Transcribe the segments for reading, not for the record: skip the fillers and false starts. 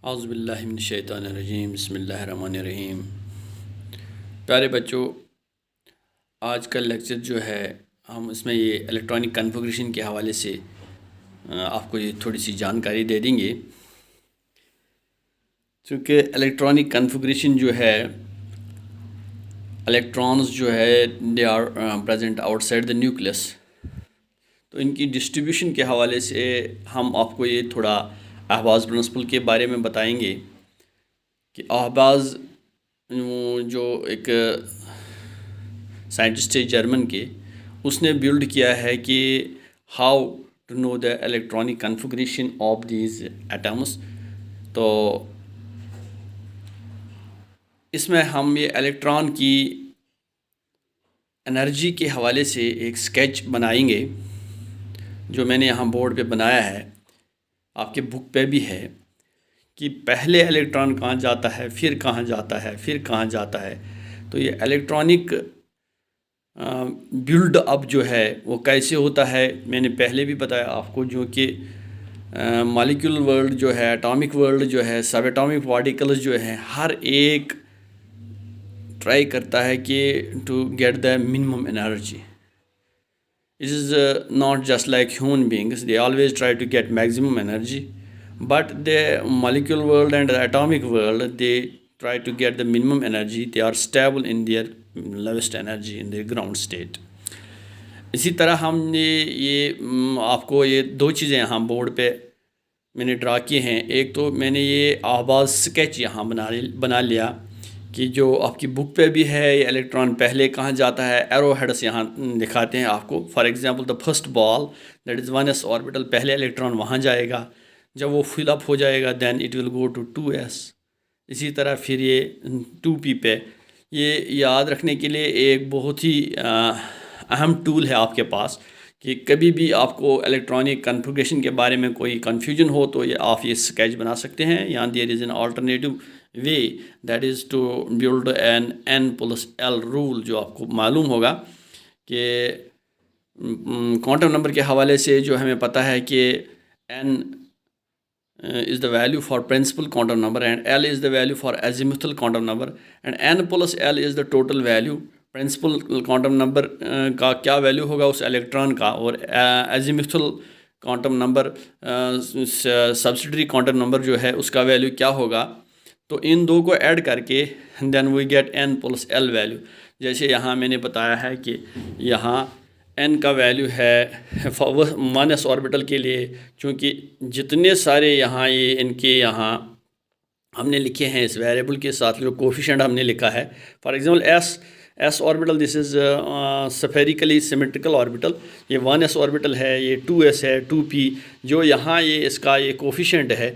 औज़ुबिल्लाहि मिनश्शैतानिर्रजीम बिस्मिल्लाहिर्रहमानिर्रहीम। प्यारे बच्चों, आज का लेक्चर जो है हम इसमें ये इलेक्ट्रॉनिक कॉन्फ़िगरेशन के हवाले से आपको ये थोड़ी सी जानकारी दे देंगे। चूँकि इलेक्ट्रॉनिक कॉन्फ़िगरेशन जो है, इलेक्ट्रॉन्स जो है they are present outside the nucleus, तो इनकी डिस्ट्रीब्यूशन के हवाले से हम आपको ये थोड़ा अहवाज़ प्रिंसिपल के बारे में बताएंगे कि अहवाज़ जो एक साइंटिस्ट है जर्मन के, उसने बिल्ड किया है कि how to know the electronic configuration of these atoms. तो इसमें हम ये इलेक्ट्रॉन की एनर्जी के हवाले से एक स्केच बनाएंगे जो मैंने यहाँ बोर्ड पे बनाया है, आपके बुक पे भी है, कि पहले इलेक्ट्रॉन कहाँ जाता है, फिर कहाँ जाता है, फिर कहाँ जाता है। तो ये इलेक्ट्रॉनिक बिल्ड अप जो है वो कैसे होता है, मैंने पहले भी बताया आपको, जो कि मॉलिक्यूल वर्ल्ड जो है, एटॉमिक वर्ल्ड जो है, सब एटॉमिक पार्टिकल्स जो है, हर एक ट्राई करता है कि to get the minimum energy. It is not just like human beings, they always try to get maximum energy, but the molecular world and the atomic world, they try to get the minimum energy. They are stable in their lowest energy in their ground state. इसी तरह हमने ये आपको ये दो चीज़ें यहाँ board पे मैंने ड्रा किए हैं। एक तो मैंने ये आवाज़ स्केच यहाँ बना लिया कि जो आपकी बुक पे भी है, ये इलेक्ट्रॉन पहले कहाँ जाता है, एरो हेड्स यहाँ दिखाते हैं आपको। For example the first ball that is 1s orbital, पहले इलेक्ट्रॉन वहाँ जाएगा, जब वो फिल अप हो जाएगा then it will go to 2s। इसी तरह फिर ये 2p पे, ये याद रखने के लिए एक बहुत ही अहम टूल है आपके पास कि कभी भी आपको इलेक्ट्रॉनिक कॉन्फ़िगरेशन के बारे में कोई कन्फ्यूजन हो तो ये आप ये स्केच बना सकते हैं। यहाँ there is an alternative way that is to build an n+l rule, जो आपको मालूम होगा कि क्वांटम नंबर के हवाले से जो हमें पता है कि n is the value for principal quantum number and l is the value for azimuthal quantum number and n+l is the total value। Principal quantum number का क्या वैल्यू होगा उस इलेक्ट्रॉन का, और azimuthal quantum number subsidiary quantum number जो है उसका value क्या होगा। तो इन दो को ऐड करके then we gate n+l value. जैसे यहाँ मैंने बताया है कि यहाँ n का वैल्यू है 1s ऑर्बिटल के लिए, चूँकि जितने सारे यहाँ ये इनके यहाँ हमने लिखे हैं इस वेरिएबल के साथ जो कोफिशिएंट हमने लिखा है। For example s orbital, this is spherically symmetrical orbital, ये 1s ऑर्बिटल है, ये 2s है, 2p, जो यहाँ ये इसका ये कोफिशिएंट है,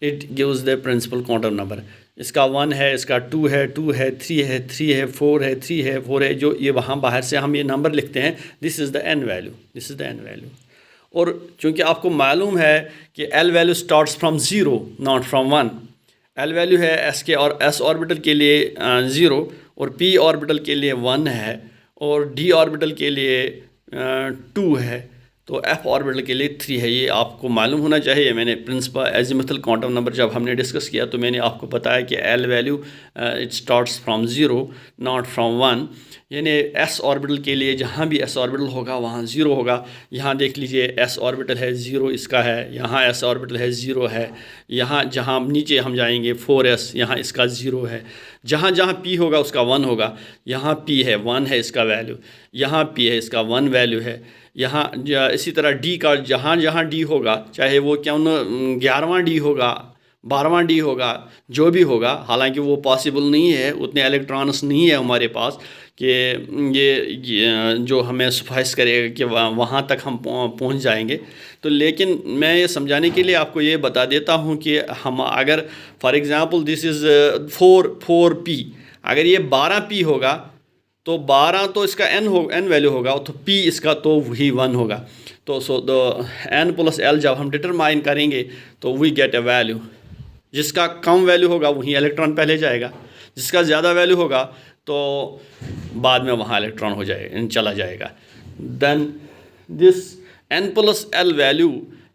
it gives the principal quantum number. इसका 1 है, इसका 2 है, 2 है, 3 है, 3 है, 4 है, 3 है, 4 है, जो ये वहाँ बाहर से हम ये नंबर लिखते हैं, this is the n value, this is the n value. और चूँकि आपको मालूम है कि l value starts from 0 not from 1। l value है s के और s ऑर्बिटल के लिए 0 और p ऑर्बिटल के लिए 1 है और d ऑर्बिटल के लिए 2 है, तो f ऑर्बिटल के लिए 3 है। ये आपको मालूम होना चाहिए। मैंने प्रिंसिपल एजिमुथल क्वांटम नंबर जब हमने डिस्कस किया तो मैंने आपको बताया कि l value it starts from 0 not from 1, यानी s ऑर्बिटल के लिए जहाँ भी s ऑर्बिटल होगा वहाँ 0 होगा। यहाँ देख लीजिए s ऑर्बिटल है 0 इसका है, यहाँ s ऑर्बिटल है 0 है, यहाँ जहाँ नीचे हम जाएंगे 4s, यहाँ इसका 0 है। जहाँ जहाँ p होगा उसका 1 होगा, यहाँ p है 1 है इसका वैल्यू, यहाँ p है इसका 1 वैल्यू है। यहाँ इसी तरह d का जहाँ जहाँ d होगा, चाहे वो क्यों न 11वां d होगा, 12वां d होगा, जो भी होगा, हालांकि वो पॉसिबल नहीं है, उतने इलेक्ट्रॉन्स नहीं है हमारे पास कि ये जो हमें सफाइस करेगा कि वहाँ तक हम पहुँच जाएंगे। तो लेकिन मैं ये समझाने के लिए आपको ये बता देता हूँ कि हम अगर for example this is 4p, अगर ये 12p होगा तो 12 तो इसका n वैल्यू होगा, तो p इसका तो वही 1 होगा। तो सो द n+l जब हम डिटरमाइन करेंगे तो वी गेट अ वैल्यू। जिसका कम वैल्यू होगा वहीं इलेक्ट्रॉन पहले जाएगा, जिसका ज़्यादा वैल्यू होगा तो बाद में वहाँ इलेक्ट्रॉन हो जाए चला जाएगा। Then this n+l value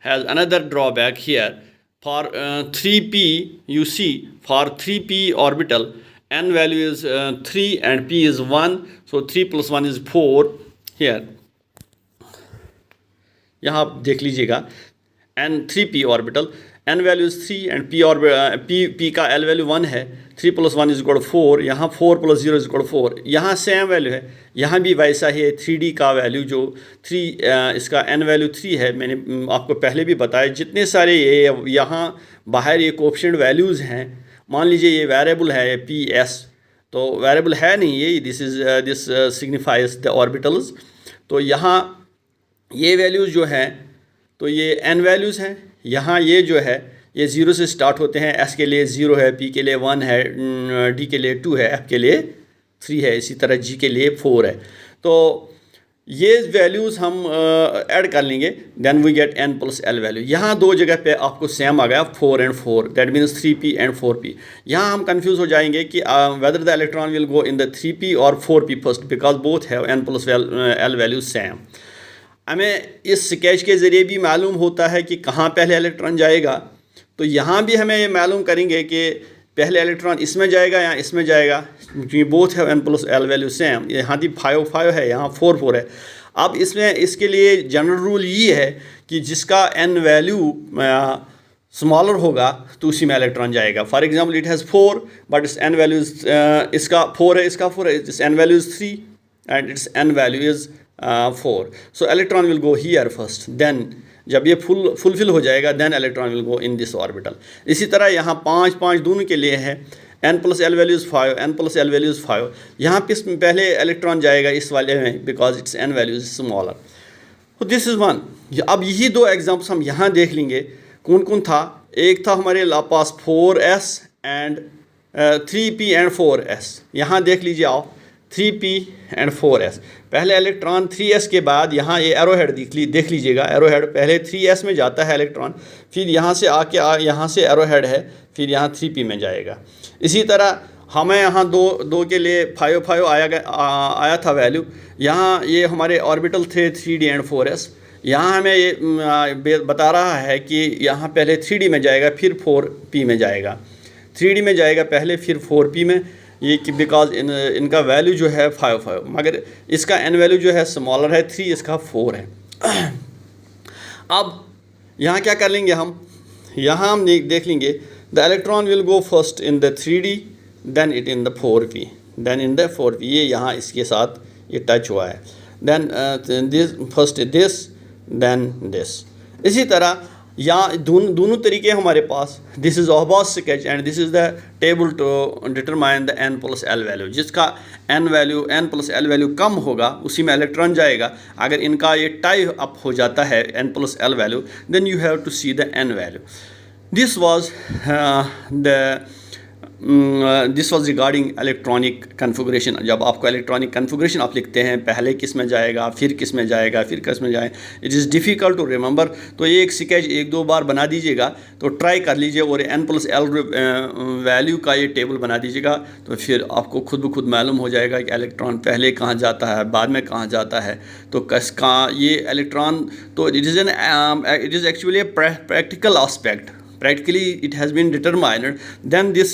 has another drawback here for 3p, you see for 3p orbital n value is 3 and p is 1, so 3 plus 1 is 4 here. यहाँ आप देख लीजिएगा n 3p orbital n value is 3 and p का l value 1 है, 3 plus 1 is equal 4, यहाँ 4 plus 0 is equal 4, यहाँ same value है, यहाँ भी वैसा ही है 3D का वैल्यू जो 3 इसका n वैल्यू 3 है। मैंने आपको पहले भी बताया जितने सारे ये यहाँ बाहर ये कोएफिशिएंट वैल्यूज़ हैं, मान लीजिए ये वेरिएबल है पी एस, तो वेरिएबल है नहीं ये, दिस सिग्निफाइज द ऑर्बिटल्स। तो यहाँ ये वैल्यूज़ जो हैं तो ये n वैल्यूज़ हैं, यहाँ ये जो है ये 0 से स्टार्ट होते हैं, s के लिए 0 है, p के लिए 1 है, d के लिए 2 है, f के लिए 3 है, इसी तरह g के लिए 4 है। तो ये वैल्यूज़ हम ऐड कर लेंगे, then we get n plus l value. यहाँ दो जगह पे आपको सेम आ गया 4 and 4, that means 3p and 4p। यहाँ हम कंफ्यूज हो जाएंगे कि whether the electron will go in the 3p और 4p first, because both have n plus l value same. हमें इस स्केच के ज़रिए भी मालूम होता है कि कहाँ पहले इलेक्ट्रॉन जाएगा, तो यहाँ भी हमें ये मालूम करेंगे कि पहले इलेक्ट्रॉन इसमें जाएगा या इसमें जाएगा, क्योंकि बोथ है n plus l value same. यहाँ भी 5 5 है, यहाँ 4 4 है। अब इसमें इसके लिए जनरल रूल ये है कि जिसका n वैल्यू स्मॉलर होगा तो उसी में इलेक्ट्रॉन जाएगा। For example it has 4 but it's n value इसका 4 है, इसका 4 है, it's n value is 3 and it's n value is 4, so electron will go here first, then जब ये फुलफिल हो जाएगा then electron will go in this orbital. इसी तरह यहाँ 5 5 दोनों के लिए है, n plus l value is 5, n plus l value is 5, यहाँ पे पहले इलेक्ट्रॉन जाएगा इस वाले में because it's n value is smaller. तो दिस इज़ वन। अब यही दो एग्जाम्पल्स हम यहाँ देख लेंगे कौन कौन था। एक था हमारे पास 4s and 3p and 4s। यहाँ देख लीजिए आप 3p एंड 4s। पहले इलेक्ट्रॉन 3s के बाद यहाँ ये एरोहेड देख लीजिएगा, एरोहेड पहले 3s में जाता है इलेक्ट्रॉन, फिर यहाँ से आके यहाँ से एरोहेड है, फिर यहाँ 3p में जाएगा। इसी तरह हमें यहाँ दो के लिए 5 5 आया था वैल्यू। यहाँ ये हमारे ऑर्बिटल थे 3d एंड 4s। यहाँ हमें ये बता रहा है कि यहाँ पहले 3d में जाएगा फिर 4p में जाएगा, 3d में जाएगा पहले फिर 4p में, ये कि बिकॉज इनका वैल्यू जो है 5 5, मगर इसका n वैल्यू जो है स्मॉलर है 3, इसका 4 है। अब यहाँ क्या कर लेंगे हम, यहाँ हम देख लेंगे the electron will go first in the 3d then it in the 4p, then in the 4p, ये यहाँ इसके साथ ये टच हुआ है, then this first this then this. इसी तरह यहाँ दोनों तरीके हमारे पास, this is aufbau sketch and this is the table to determine the n plus l value. जिसका n प्लस l वैल्यू कम होगा उसी में इलेक्ट्रॉन जाएगा। अगर इनका ये टाई अप हो जाता है n plus l value, then you have to see the n value. This was regarding electronic configuration. जब आपको इलेक्ट्रॉनिक कन्फिगरेशन आप लिखते हैं पहले किस में जाएगा, फिर किस में जाएगा, फिर किस में जाएगा, it is difficult to remember. तो ये एक स्केच 1-2 बार बना दीजिएगा, तो ट्राई कर लीजिए और n प्लस l वैल्यू का ये टेबल बना दीजिएगा, तो फिर आपको खुद ब खुद मालूम हो जाएगा कि इलेक्ट्रॉन पहले कहाँ जाता है, बाद में कहाँ जाता है। तो कहाँ ये इलेक्ट्रॉन, तो it is actually a practical aspect, practically it has been determined. Then this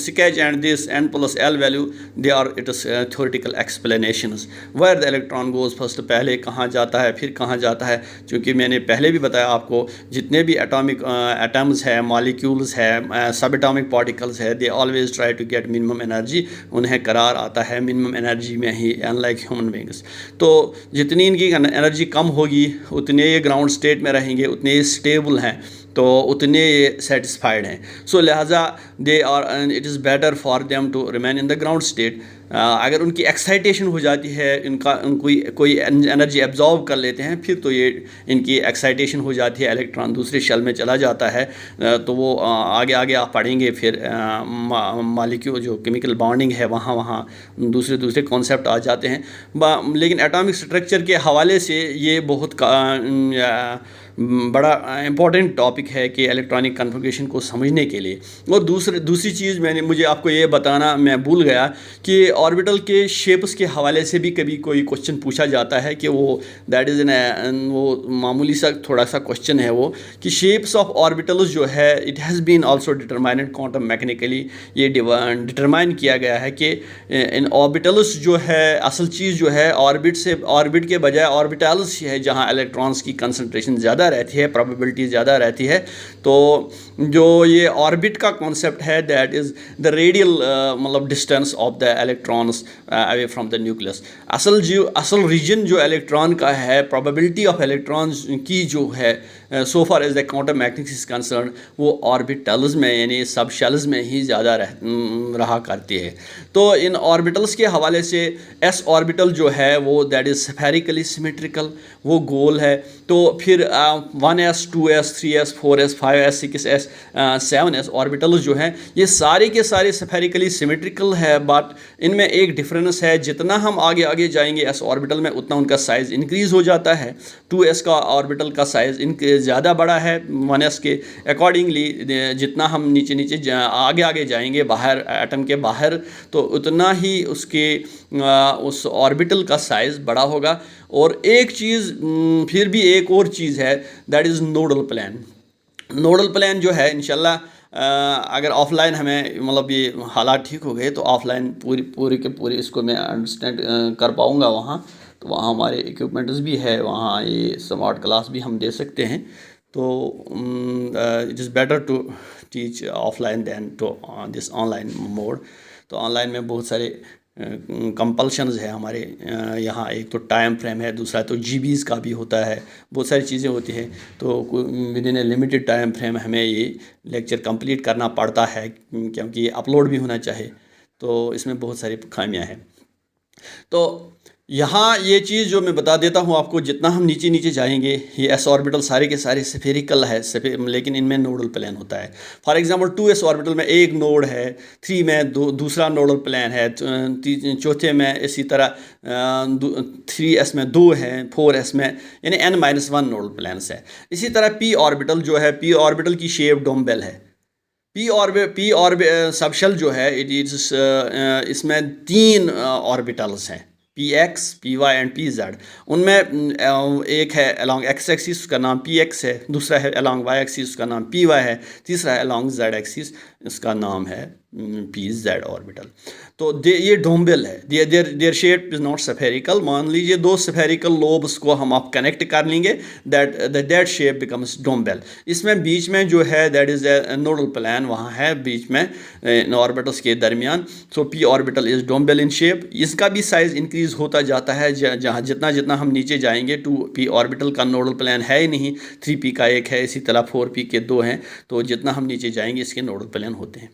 sketch and this n plus l value, they are it is theoretical explanations where the electron goes first, पहले कहाँ जाता है फिर कहाँ जाता है। क्योंकि मैंने पहले भी बताया आपको जितने भी एटॉमिक एटम्स है, मॉलिक्यूल्स है, सब एटॉमिक पार्टिकल्स है, they always try to get minimum energy, उन्हें करार आता है मिनिमम एनर्जी में ही, अनलाइक ह्यूमन बींग्स। तो जितनी इनकी एनर्जी कम होगी उतने ये ग्राउंड स्टेट में रहेंगे, उतने ये स्टेबल हैं, तो उतने ये सेटिस्फाइड हैं। सो लिहाजा they are it is better for them to remain in the ground state. अगर उनकी एक्साइटेशन हो जाती है, कोई एनर्जी एब्जॉर्ब कर लेते हैं, फिर तो ये इनकी एक्साइटेशन हो जाती है, इलेक्ट्रॉन दूसरे शेल में चला जाता है, तो वो आगे आप पढ़ेंगे फिर मॉलिक्यूल जो केमिकल बॉन्डिंग है वहाँ दूसरे कॉन्सेप्ट आ जाते हैं। लेकिन एटॉमिक स्ट्रक्चर के हवाले से ये बहुत बड़ा इम्पॉर्टेंट टॉपिक है कि इलेक्ट्रॉनिक कन्फिग्रेशन को समझने के लिए। और दूसरी चीज़ मुझे आपको ये बताना मैं भूल गया कि ऑर्बिटल के शेप्स के हवाले से भी कभी कोई क्वेश्चन पूछा जाता है कि वो दैट इज़ एन वो मामूली सा थोड़ा सा क्वेश्चन है वो कि शेप्स ऑफ ऑर्बिटल्स जो है it has been also determined quantum mechanically. ये डिटरमाइन किया गया है कि इन ऑर्बिटल्स जो है असल चीज़ जो है ऑर्बिट के बजाय ऑर्बिटल्स है जहाँ इलेक्ट्रॉन्स की कंसंट्रेशन ज़्यादा रहती है, प्रोबेबिलिटी ज़्यादा रहती है। तो जो ये ऑर्बिट का कॉन्सेप्ट है दैट इज़ द रेडियल मतलब distance of the electrons away from the nucleus. असल रीजन जो इलेक्ट्रॉन का है, प्रोबेबिलिटी ऑफ इलेक्ट्रॉन्स की जो है so far as the quantum mechanics is concern वो ऑर्बिटल्स में यानी सब शेल्स में ही ज़्यादा रहा करती है। तो इन ऑर्बिटल्स के हवाले से एस ऑर्बिटल जो है वो दैट इज़ स्फेरिकली सिमेट्रिकल, वो गोल है। तो फिर 1s 2s 3s 4s 5s 6s 7s orbitals जो हैं ये सारे के सारे स्फेरिकली सिमेट्रिकल है, बट इनमें एक डिफरेंस है, जितना हम आगे आगे जाएंगे एस ऑर्बिटल में उतना उनका साइज़ इंक्रीज़ हो जाता है। 2s का ऑर्बिटल का साइज़ इनके ज़्यादा बड़ा है 1s के अकॉर्डिंगली। जितना हम नीचे आगे आगे जाएंगे बाहर एटम के बाहर तो उतना ही उसके उस ऑर्बिटल का साइज़ बड़ा होगा। और एक चीज़ फिर भी एक और चीज़ है that is nodal plan. Nodal plan जो है इंशाल्लाह अगर ऑफलाइन हमें मतलब ये हालात ठीक हो गए तो ऑफलाइन पूरी के पूरी इसको मैं अंडरस्टैंड कर पाऊँगा वहाँ। तो वहाँ हमारे इक्विपमेंट्स भी है, वहाँ ये स्मार्ट क्लास भी हम दे सकते हैं। तो it is better to teach offline than to this online mode. तो ऑनलाइन में बहुत सारे कंपल्शंस है हमारे यहाँ। एक तो टाइम फ्रेम है, दूसरा तो जीबीज़ का भी होता है, बहुत सारी चीज़ें होती हैं। तो with in A limited time frame हमें ये लेक्चर कंप्लीट करना पड़ता है क्योंकि अपलोड भी होना चाहिए। तो इसमें बहुत सारी खामियां हैं। तो यहाँ ये चीज़ जो मैं बता देता हूँ आपको, जितना हम नीचे जाएंगे ये एस ऑर्बिटल सारे के सारे स्फेरिकल है लेकिन इनमें नोडल प्लान होता है। फॉर एग्जांपल 2s ऑर्बिटल में एक नोड है, 3 में दूसरा नोडल प्लान है, चौथे में इसी तरह 3s में 2 है, 4s में यानी n-1 नोडल प्लान्स है। इसी तरह p ऑर्बिटल जो है, p ऑर्बिटल की शेप डोम्बेल है। p ऑर्बिटल सबशेल जो है इसमें 3 ऑर्बिटल्स हैं, px, py एंड pz। उनमें एक है अलॉन्ग x एक्सिस, उसका नाम px है, दूसरा है अलॉन्ग y एक्सिस, उसका नाम py है, तीसरा है अलॉन्ग z एक्सिस, इसका नाम है pz ऑर्बिटल। तो ये डोम्बेल है, their shape is not spherical. मान लीजिए 2 स्फेरिकल लोब्स को हम आप कनेक्ट कर लेंगे, दैट शेप बिकम्स डोम्बेल। इसमें बीच में जो है that is a nodal plane वहाँ है बीच में इन ऑर्बिटल्स के दरमियान। So p orbital is dumbbell in shape. इसका भी साइज़ इंक्रीज़ होता जाता है जहाँ जितना हम नीचे जाएंगे। 2p ऑर्बिटल का नोडल प्लान है ही नहीं, 3p का एक है, इसी तरह 4p के 2 हैं। तो जितना हम नीचे जाएंगे इसके नोडल प्लान होते हैं।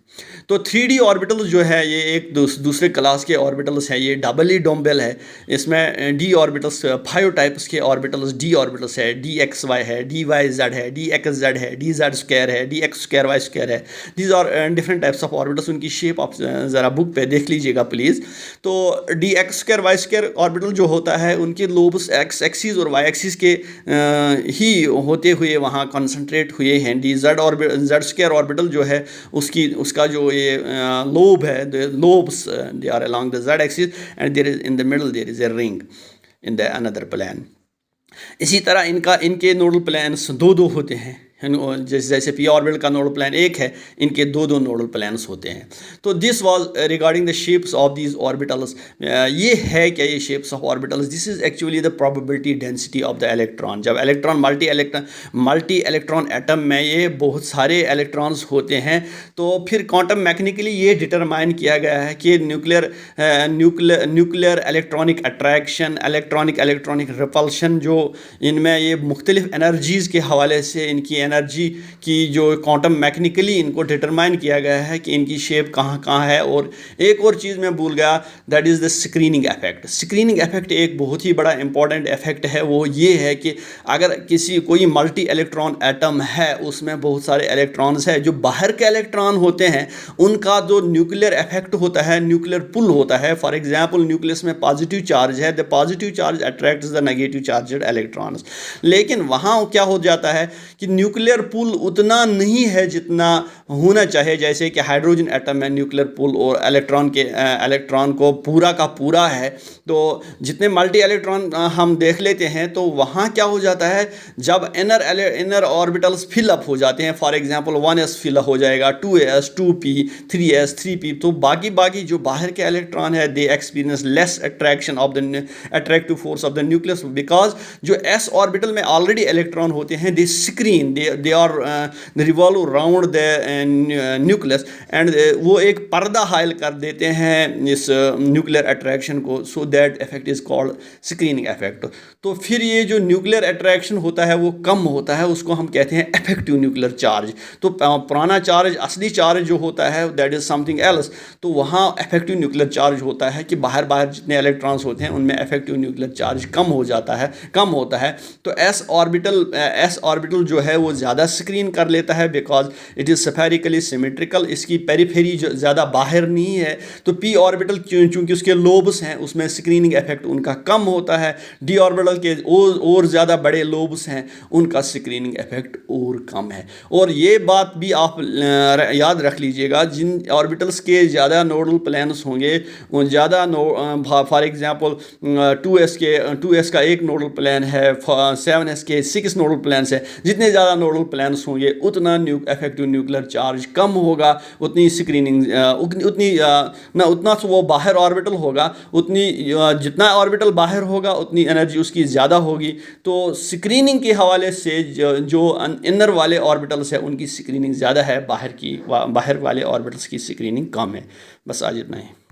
तो 3d ऑर्बिटल्स जो है ये एक दूसरे क्लास के ऑर्बिटल्स हैं, ये डबली डोम्बेल है। इसमें d ऑर्बिटल्स 5 टाइप्स के ऑर्बिटल्स d ऑर्बिटल्स है, dxy है, dyz है, dxz है, dz स्क्वायर है, dx स्क्वायर y स्क्वायर है। These are different types of orbitals. उनकी शेप आप ज़रा बुक पे देख लीजिएगा प्लीज़। तो dx square y square orbital जो होता है उनके लोब्स x एक्सिस और y एक्सिस के ही होते हुए वहाँ कॉन्सेंट्रेट हुए हैं। z स्क्वायर ऑर्बिटल जो है उसका जो ये लोब है, the lobes they are along the z axis and there is in the middle there is a ring in the another plane। इसी तरह इनके नोडल प्लान्स 2 होते हैं। जैसे p ऑर्बिटल का नोडल प्लान एक है, इनके 2 नोडल प्लान्स होते हैं। तो this was regarding the shapes of these orbitals. ये है क्या ये shapes of orbitals? This is actually the probability density of the electron. जब इलेक्ट्रॉन मल्टी इलेक्ट्रॉन एटम में ये बहुत सारे इलेक्ट्रॉन्स होते हैं तो फिर क्वांटम मैकेनिकली ये डिटरमाइन किया गया है कि nuclear electronic attraction, electronic repulsion जो इनमें ये मुख्तलिफ एनर्जीज़ के हवाले से इनकी एनर्जी की जो क्वांटम मैकेनिकली इनको डिटरमाइन किया गया है कि इनकी शेप कहाँ कहाँ है। और एक और चीज़ मैं भूल गया, that is the screening effect. Screening effect एक बहुत ही बड़ा इंपॉर्टेंट इफेक्ट है। वो ये है कि अगर कोई मल्टी इलेक्ट्रॉन एटम है, उसमें बहुत सारे इलेक्ट्रॉन्स हैं, जो बाहर के इलेक्ट्रॉन होते हैं उनका जो न्यूक्लियर इफेक्ट होता है, न्यूक्लियर पुल होता है। फॉर एग्जांपल न्यूक्लियस में पॉजिटिव चार्ज है, the positive charge attracts the negative charged electrons. लेकिन वहाँ क्या हो जाता है कि न्यूक्लियर पुल उतना नहीं है जितना होना चाहिए। जैसे कि हाइड्रोजन एटम में न्यूक्लियर पुल और इलेक्ट्रॉन को पूरा का पूरा है, तो जितने मल्टी इलेक्ट्रॉन हम देख लेते हैं तो वहाँ क्या हो जाता है, जब इनर ऑर्बिटल्स फिल अप हो जाते हैं, for example 1s fill up हो जाएगा, 2s 2p 3s 3p, तो बाकी जो बाहर के इलेक्ट्रॉन है they experience less attraction of the attractive force of the nucleus, because जो s ऑर्बिटल में ऑलरेडी इलेक्ट्रॉन होते हैं they screen, they are revolve around the nucleus and वो एक पर्दा हाइल कर देते हैं इस न्यूक्लियर अट्रैक्शन को, so that effect is called screening effect. तो फिर ये जो न्यूक्लियर अट्रैक्शन होता है वो कम होता है, उसको हम कहते हैं इफेक्टिव न्यूक्लियर चार्ज। तो पुराना चार्ज, असली चार्ज जो होता है दैट इज समथिंग एल्स, तो वहाँ इफेक्टिव न्यूक्लियर चार्ज होता है कि बाहर जितने इलेक्ट्रॉन्स होते हैं उनमें इफेक्टिव न्यूक्लियर चार्ज कम होता है। तो एस ऑर्बिटल जो है वो ज़्यादा स्क्रीन कर लेता है, because it is spherically symmetrical, इसकी पेरिफेरी जो ज़्यादा बाहर नहीं है। तो पी ऑर्बिटल चूँकि उसके लोब्स हैं उसमें स्क्रीनिंग इफेक्ट उनका कम होता है, डी ऑर्बिटल के और ज़्यादा बड़े लोब्स हैं उनका स्क्रीनिंग इफेक्ट और कम है। और ये बात भी आप याद रख लीजिएगा, जिन ऑर्बिटल्स के ज़्यादा नोडल प्लेन्स होंगे वो ज़्यादा फॉर एग्जांपल 2s का एक नोडल प्लेन है, 7s के 6 नोडल प्लेन्स है, जितने ज़्यादा नोडल प्लेन्स होंगे उतना इफेक्टिव न्यूक्लियर चार्ज कम होगा, उतनी स्क्रीनिंग उतना वो बाहर ऑर्बिटल होगा, उतनी जितना ऑर्बिटल बाहर होगा उतनी एनर्जी उसकी ज़्यादा होगी। तो स्क्रीनिंग के हवाले से जो इनर वाले ऑर्बिटल्स है उनकी स्क्रीनिंग ज़्यादा है, बाहर वाले ऑर्बिटल्स की स्क्रीनिंग कम है। बस आज इतना ही।